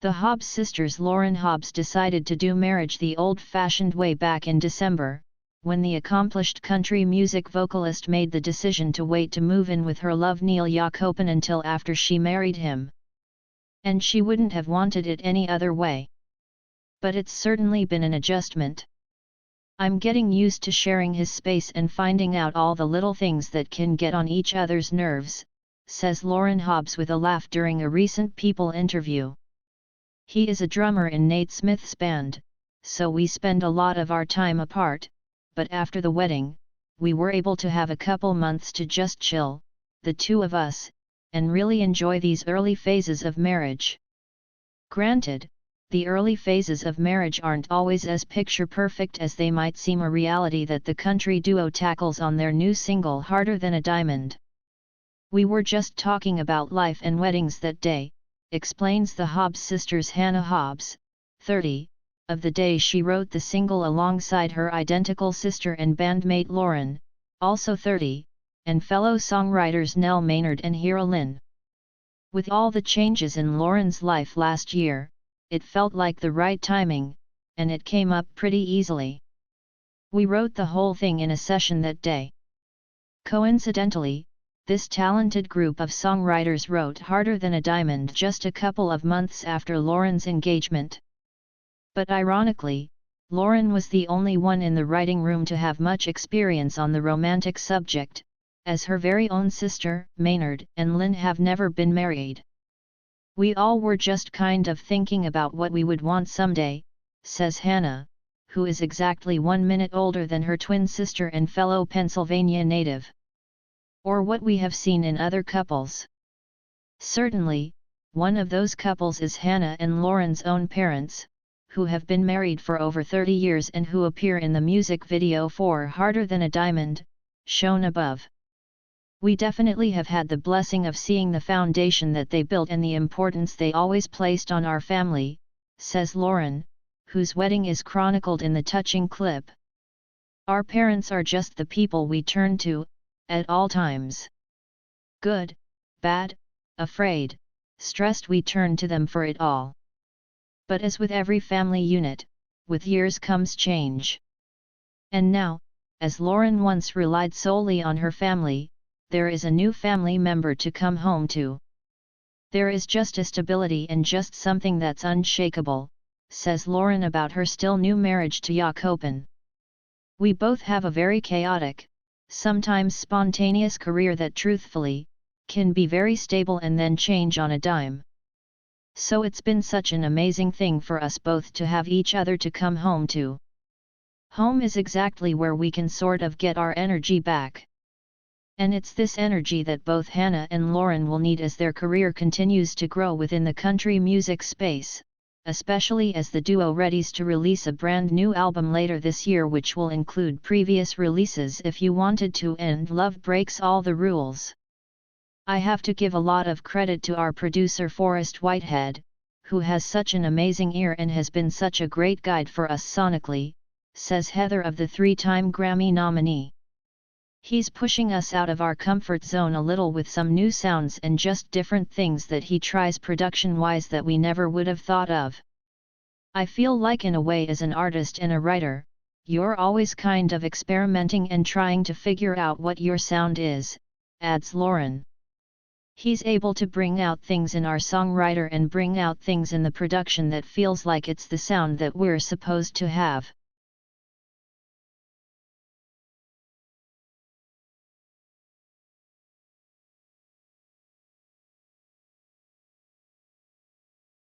The Hobbs sisters Lauren Hobbs decided to do marriage the old-fashioned way back in December, when the accomplished country music vocalist made the decision to wait to move in with her love Neal Yakopin until after she married him. And she wouldn't have wanted it any other way. But it's certainly been an adjustment. I'm getting used to sharing his space and finding out all the little things that can get on each other's nerves, says Lauren Hobbs with a laugh during a recent People interview. He is a drummer in Nate Smith's band, so we spend a lot of our time apart, but after the wedding, we were able to have a couple months to just chill, the two of us, and really enjoy these early phases of marriage. Granted, the early phases of marriage aren't always as picture-perfect as they might seem, a reality that the country duo tackles on their new single Harder Than a Diamond. We were just talking about life and weddings that day, explains the Hobbs sisters. Hannah Hobbs, 30, of the day she wrote the single alongside her identical sister and bandmate Lauren, also 30, and fellow songwriters Nell Maynard and Hira Lynn. With all the changes in Lauren's life last year, it felt like the right timing, and it came up pretty easily. We wrote the whole thing in a session that day. Coincidentally, this talented group of songwriters wrote Harder Than a Diamond just a couple of months after Lauren's engagement. But ironically, Lauren was the only one in the writing room to have much experience on the romantic subject, as her very own sister, Maynard, and Lynn have never been married. We all were just kind of thinking about what we would want someday, says Hannah, who is exactly 1 minute older than her twin sister and fellow Pennsylvania native. Or what we have seen in other couples. Certainly, one of those couples is Hannah and Lauren's own parents, who have been married for over 30 years and who appear in the music video for Harder Than a Diamond, shown above. We definitely have had the blessing of seeing the foundation that they built and the importance they always placed on our family, says Lauren, whose wedding is chronicled in the touching clip. Our parents are just the people we turn to, at all times. Good, bad, afraid, stressed, we turn to them for it all. But as with every family unit, with years comes change. And now, as Lauren once relied solely on her family, there is a new family member to come home to. There is just a stability and just something that's unshakable, says Lauren about her still new marriage to Yakopin. We both have a very chaotic, sometimes spontaneous career that truthfully, can be very stable and then change on a dime. So it's been such an amazing thing for us both to have each other to come home to. Home is exactly where we can sort of get our energy back. And it's this energy that both Hannah and Lauren will need as their career continues to grow within the country music space, especially as the duo readies to release a brand new album later this year, which will include previous releases If You Wanted To and Love Breaks All the Rules. I have to give a lot of credit to our producer Forrest Whitehead, who has such an amazing ear and has been such a great guide for us sonically, says Heather of the 3-time Grammy nominee. He's pushing us out of our comfort zone a little with some new sounds and just different things that he tries production-wise that we never would have thought of. I feel like in a way as an artist and a writer, you're always kind of experimenting and trying to figure out what your sound is, adds Lauren. He's able to bring out things in our songwriter and bring out things in the production that feels like it's the sound that we're supposed to have.